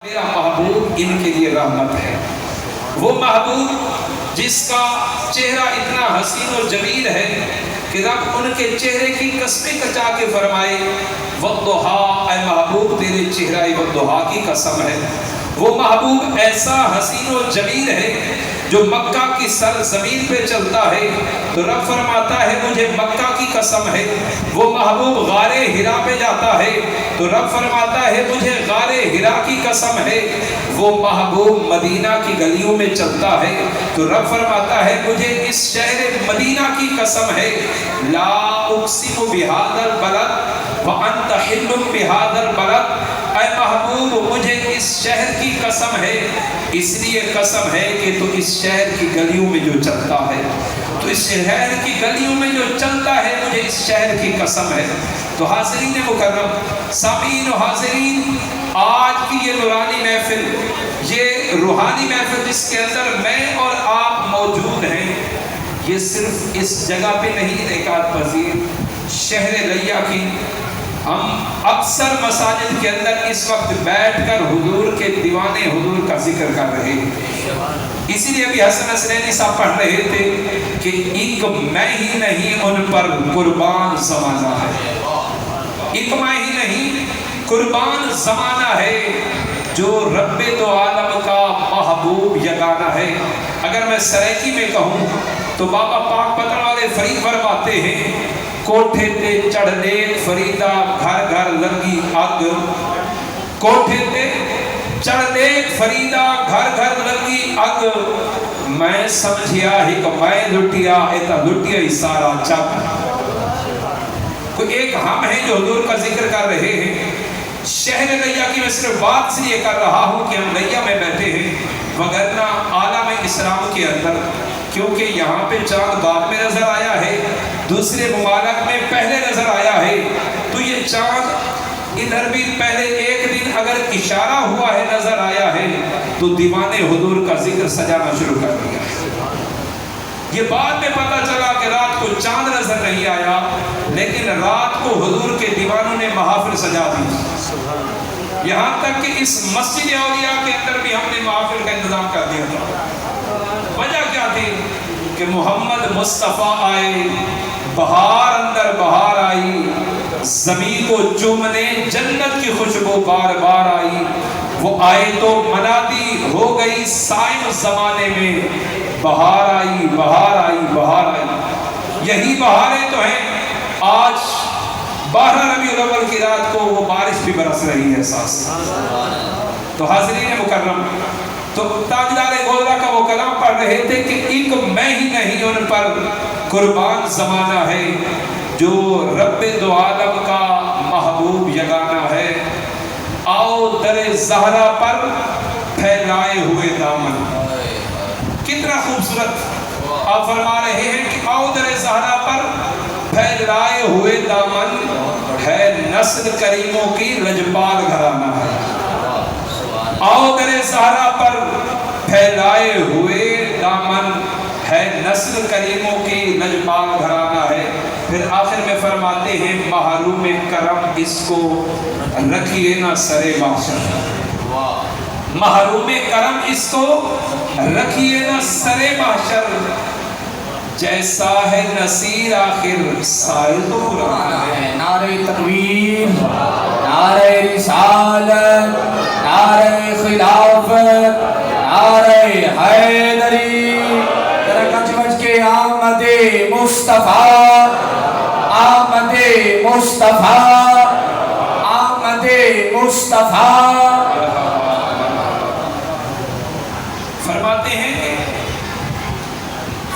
میرا محبوب ان کے لیے رحمت ہے، وہ محبوب جس کا چہرہ اتنا حسین اور جمیل ہے کہ رب ان کے چہرے کی قسمیں کچا کے فرمائے والضحیٰ، اے محبوب تیرے چہرہ والضحیٰ کی قسم ہے۔ وہ محبوب ایسا حسین و جمیل ہے جو مکہ کی سرزمین پہ چلتا ہے تو رب فرماتا ہے مجھے مکہ کی قسم ہے۔ وہ محبوب غار حرا پہ جاتا ہے تو رب فرماتا ہے مجھے غار حرا کی قسم ہے۔ وہ محبوب مدینہ کی گلیوں میں چلتا ہے تو رب فرماتا ہے مجھے اس شہر مدینہ کی قسم ہے۔ لا اقسم بہذا البلد وانت حل بہذا البلد، اے محبوب مجھے اس شہر کی قسم ہے، اس لیے قسم ہے کہ تو اس شہر کی گلیوں میں جو چلتا ہے، تو اس شہر کی گلیوں میں جو چلتا ہے مجھے اس شہر کی قسم ہے۔ تو حاضرین مکرم، سامعین و حاضرین، آج کی یہ نورانی محفل، یہ روحانی محفل جس کے اندر میں اور آپ موجود ہیں، یہ صرف اس جگہ پہ نہیں انعقاد پذیر، شہر لیا کی ہم اکثر مساجد کے اندر اس وقت بیٹھ کر حضور کے دیوانے حضور کا ذکر کر رہے ہیں۔ اسی لیے ابھی حسن حسنینی صاحب پڑھ رہے تھے کہ ایک میں ہی نہیں ان پر قربان زمانہ ہے، ایک میں ہی نہیں قربان زمانہ ہے جو رب دو عالم کا محبوب یگانہ ہے۔ اگر میں سریکی میں کہوں تو بابا پاک پتن والے فرید فرماتے ہیں کوٹھے تے چڑھ دے فریدہ گھر گھر لگی اگ، کوٹھے تے چڑھ دے فریدہ گھر گھر لگی اگ، میں سمجھیا ہی کہ میں لٹیا ایتا لٹیا ہی سارا جگ۔ کوئی ایک ہم ہیں جو حضور کا ذکر کر رہے ہیں۔ شہر لیا کی میں صرف بات سے یہ کر رہا ہوں کہ ہم لیا میں بیٹھے ہیں، وگرنہ عالم اسلام کے اندر کیونکہ یہاں پہ چاند بعد میں نظر آیا ہے، دوسرے ممالک میں پہلے نظر آیا ہے، تو یہ چاند ادھر بھی پہلے ایک دن اگر اشارہ ہوا ہے نظر آیا ہے تو دیوانے حضور کا ذکر سجانا شروع کر دیا۔ یہ بعد میں پتہ چلا کہ رات کو چاند نظر نہیں آیا، لیکن رات کو حضور کے دیوانوں نے محافل سجا دی، یہاں تک کہ اس مسجد اولیاء کے اندر بھی ہم نے محافل کا انتظام کر دیا تھا۔ وجہ کیا تھی کہ محمد مصطفیٰ آئے، بہار اندر بہار آئی، زمین کو چومنے جنت کی خوشبو بار بار آئی، وہ آئے تو منادی ہو گئی سائم زمانے میں، بہار آئی بہار آئی بہار آئی۔ یہی بہاریں تو ہیں آج 12 ربیع الاول کی رات کو وہ بارش بھی برس رہی ہے احساس۔ تو حاضرین مکرم، تو تاجدار گولرا کا وہ کلام پڑھ رہے تھے کہ ایک میں ہی نہیں ان پر قربان زمانہ ہے جو رب دو عالم کا محبوب یگانہ ہے۔ آؤ در زہرا پر پھیلائے ہوئے دامن، کتنا خوبصورت آپ فرما رہے ہیں کہ آؤ در زہرا پر پھیلائے ہوئے دامن، ہے نسل کریموں کی لجپال گھرانہ ہے۔ آؤ در زہرا پر پھیلائے ہوئے دامن، ہے نسل کریموں کی لجپال گھرانہ ہے۔ پھر آخر میں فرماتے ہیں محروم کرم اس کو رکھیے نہ سرے محشر، محروم کرم اس کو رکھیے نہ سرے محشر، جیسا ہے نصیر آخر سائل تو قرآن ہے۔ نعرہ تکبیر، نعرہ رسالت، نعرہ خلافت، نعرہ حیدری، درکچ بچ کے آمد مصطفیٰ، آمد مصطفیٰ، آمد مصطفیٰ۔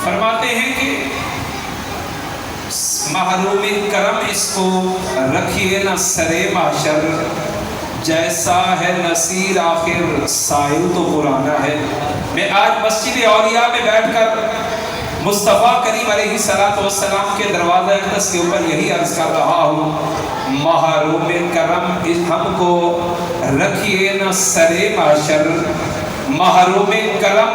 فرماتے ہیں کہ محروم کرم اس کو رکھیے نہ سرے محشر، جیسا ہے نصیر آخر سائل تو پرانا ہے۔ میں آج مسجد اولیاء میں بیٹھ کر مصطفیٰ کریم علیہ السلام کے دروازہ اقدس کے اوپر یہی عرض کر رہا ہوں، محروم کرم ہم کو رکھیے نہ سرے محشر، محروم کرم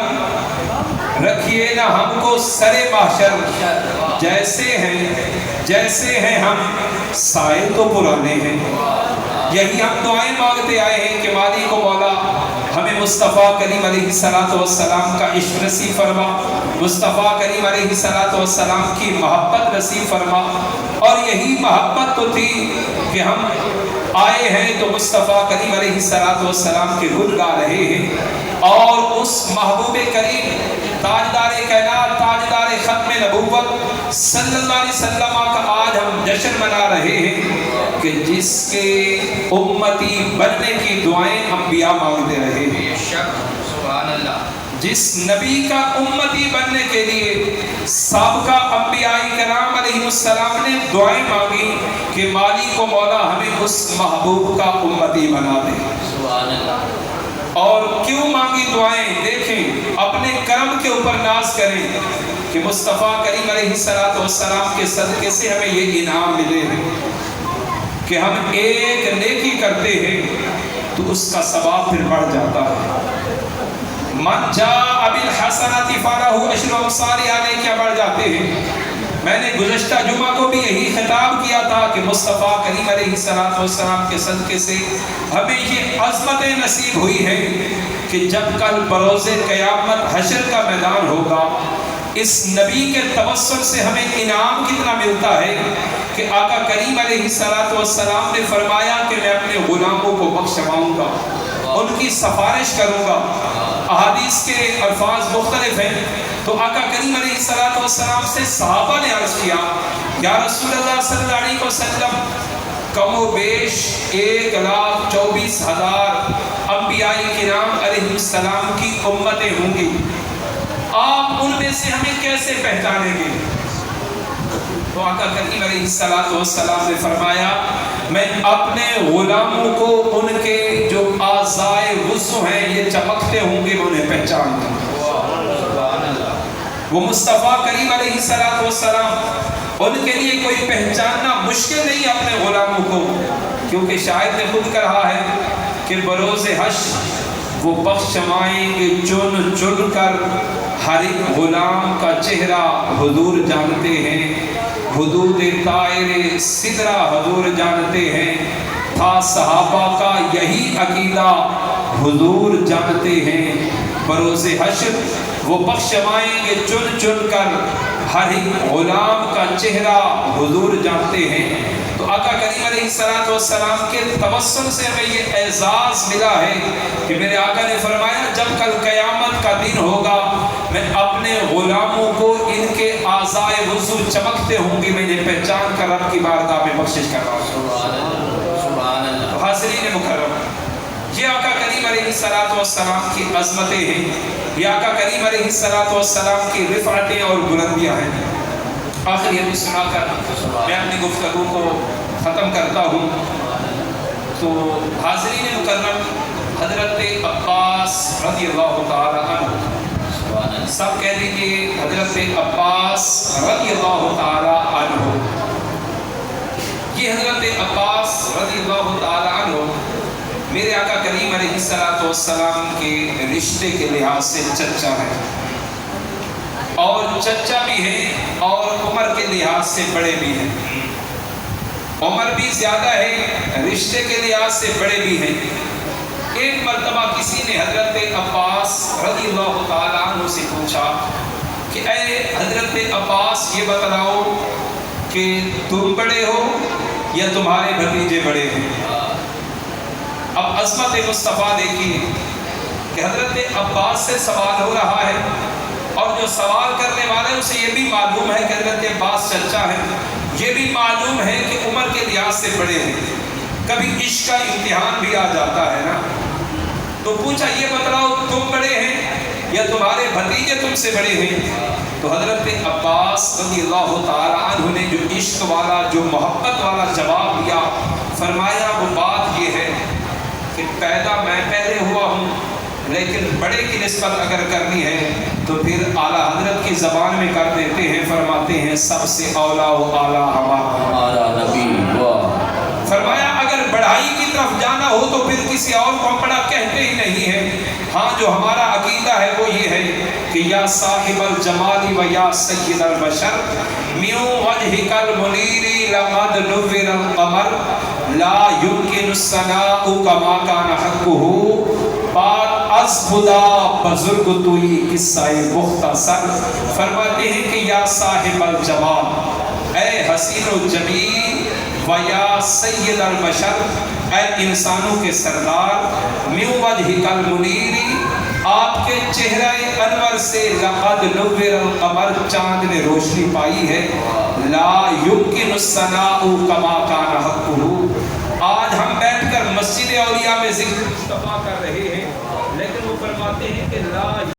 رکھیے نہ ہم کو سرے محشر، جیسے ہیں ہم سائل تو پرانے ہیں۔ یہی ہم دعائیں مانگتے آئے ہیں کہ مالک و مولا मुस्तफ़ा करीम अलैहिस्सलाम का इश्क नसीब फरमा, मुस्तफ़ा करीम अलैहिस्सलाम की मोहब्बत नसीब फरमा। और यही मोहब्बत तो थी कि हम आए हैं तो मुस्तफ़ा करीम अलैहिस्सलाम के गुण गा रहे हैं, और उस महबूब करीम ताजदार कायनात, ताजदार खत्म नबूवत सल्लल्लाहु अलैहि वसल्लम का आज हम जश्न मना रहे हैं कि जिसके उम्मती बनने की दुआएं अंबिया मांगते रहे हैं। सुभान अल्लाह। जिस नबी का उम्मती बनने के लिए साबका अंबियाई कराम अलैहिस्सलाम ने दुआएं मांगी कि मालिक को मौला हमें उस महबूब का उम्मती बना दे। सुभान अल्लाह। और क्यों मांगी दुआएं? देखें, अपने कर्म के ऊपर नाज करें कि मुस्तफ़ा करीम अलैहिस्सलाम के सदक़े से हमें ये इनाम मिले हैं कि हम एक नेकी करते हैं तो उसका सवाब फिर बढ़ जाता है। मन जाअ बिल हसनति फलहु अश्रु अम्सालिहा, क्या बढ़ जाते हैं। मैंने गुज़श्ता जुमा को भी यही खिताब किया था कि मुस्तफ़ा करीम अलैहिस्सलाम के सदक़े से हमें ये अज़मत नसीब हुई है कि जब कल बरोज़े क़यामत हशर का मैदान होगा, इस नबी के तवस्सुल से हमें इनाम कितना मिलता है कि आका करीम अलैहिस्सलाम ने फरमाया कि मैं अपने गुलामों को बख्शवाऊंगा, उनकी सिफारिश करूंगा। अहादीस के अल्फाज मुख्तलिफ हैं, तो आका करीम अलैहिस्सलाम से सहाबा ने अर्ज़ किया, या रसूलल्लाह सल्लल्लाहु अलैहि वसल्लम, कमो बेश 1,24,000 अंबियाई किराम अलैहिस्सलाम की उम्मतें होंगी, आप उनमें से हमें कैसे पहचानेंगे? तो आका करीम अलैहिस्सलाम ने फरमाया, मैं अपने गुलामों को उनके जो आज़ाए वुज़ू हैं ये चमकते होंगे, मैं उन्हें पहचानता हूँ। वो मुस्तफ़ा करीम अलैहिस्सलाम, उनके लिए कोई पहचानना मुश्किल नहीं अपने गुलामों को, क्योंकि शायद ने खुद कहा है कि बरोज़े हश्र वो बख्शवाएंगे चुन चुन कर, हर एक गुलाम का चेहरा हुजूर जानते हैं, हुदूद तायरे सिदरा हुजूर जानते हैं, था सहाबा का यही अकीदा हुजूर जानते हैं। बरोज़े हश्र वो बख्शवाएंगे चुन चुन कर, हर एक गुलाम का चेहरा हुजूर जानते हैं। तो आका करीम अलैहिस्सलाम के तवस्सुल से हमें ये एजाज़ मिला है कि मेरे आका ने फरमाया, जब कल क़यामत का दिन होगा, मैं अपने गुलामों को इनके आज़ाए वुज़ू चमकते होंगे, मैं इन्हें पहचान कर रब की बारगाह में बख्शिश कर रहा हूँ। तो हाज़रीन मुकर्रम, ये आका करीम अलैहिस्सलाम की अज़मतें हैं, ये आका करीम अलैहिस्सलाम की रिफ़अतें और बुलंदियाँ हैं। आखिर ये भी सुनाकर मैं अपनी गुफ्तगू को ख़त्म करता हूँ। तो हाज़रीन मुकर्रम, हज़रत अब्बास रज़ियल्लाहु ताला अन्हु, सब कह दीजिए हज़रत अब्बास रज़ियल्लाहु ताला अन्हु। ये हज़रत अब्बास रज़ियल्लाहु ताला अन्हु मेरे आका करीम अलैहिस्सलाम के रिश्ते के लिहाज से चचा है, और चचा भी है और उम्र के लिहाज से बड़े भी हैं। उम्र भी ज़्यादा है, रिश्ते के लिहाज से बड़े भी हैं। एक मर्तबा किसी ने हज़रत अब्बास रज़ियल्लाहु ताला अन्हु से पूछा कि ऐ हज़रत अब्बास, ये बतलाओ कि तुम बड़े हो या तुम्हारे भतीजे बड़े हैं? अब अज़मत मुस्तफ़ा देखिए कि हज़रत अब्बास से सवाल हो रहा है, और जो सवाल करने वाले उसे ये भी मालूम है कि हज़रत अब्बास चचा है, ये भी मालूम है कि उम्र के लिहाज से बड़े हैं। कभी इश्क का इम्तिहान भी आ जाता है ना, तो पूछा, ये बतलाओ तुम बड़े हैं या तुम्हारे भतीजे तुमसे बड़े हैं? तो हज़रत अब्बास रज़ियल्लाहु ताला अन्हु ने जो इश्क वाला, जो मोहब्बत वाला जवाब दिया, फरमाया वो बात ये है कि पैदा मैं पहले हुआ हूँ, लेकिन बड़े की निस्बत अगर करनी है तो फिर आला हजरत की ज़बान में कर देते हैं, फरमाते हैं सबसे औला व आला हमारा नबी। फरमाया अगर बढ़ाई की तरफ जाना हो तो फिर किसी और को हम बड़ा कहते ही नहीं है। हाँ, जो हमारा अकीदा है वो ये है कि या साहिबल जमाली व या सय्यदल बशर मियो वजहिकल मुनीरी लमद नुव्विरल कमर ला युमकिनु सनाउ कमा कान हक़्क़ुहु। बात از خدا بزرگ توئی قصہ مختصر. فرماتے ہیں کہ یا صاحب الجمال، اے حسین و جمیل، و یا سید البشر، اے انسانوں کے سردار، من وجہک المنیر، آپ کے چہرہ انور سے لقد نور القمر، چاند نے روشنی پائی ہے. لا یمکن الثناء کما کان حقہ. آج ہم بیٹھ کر مسجد اولیاء میں ذکر مصطفیٰ کر رہے ہیں، لیکن وہ فرماتے ہیں کہ لا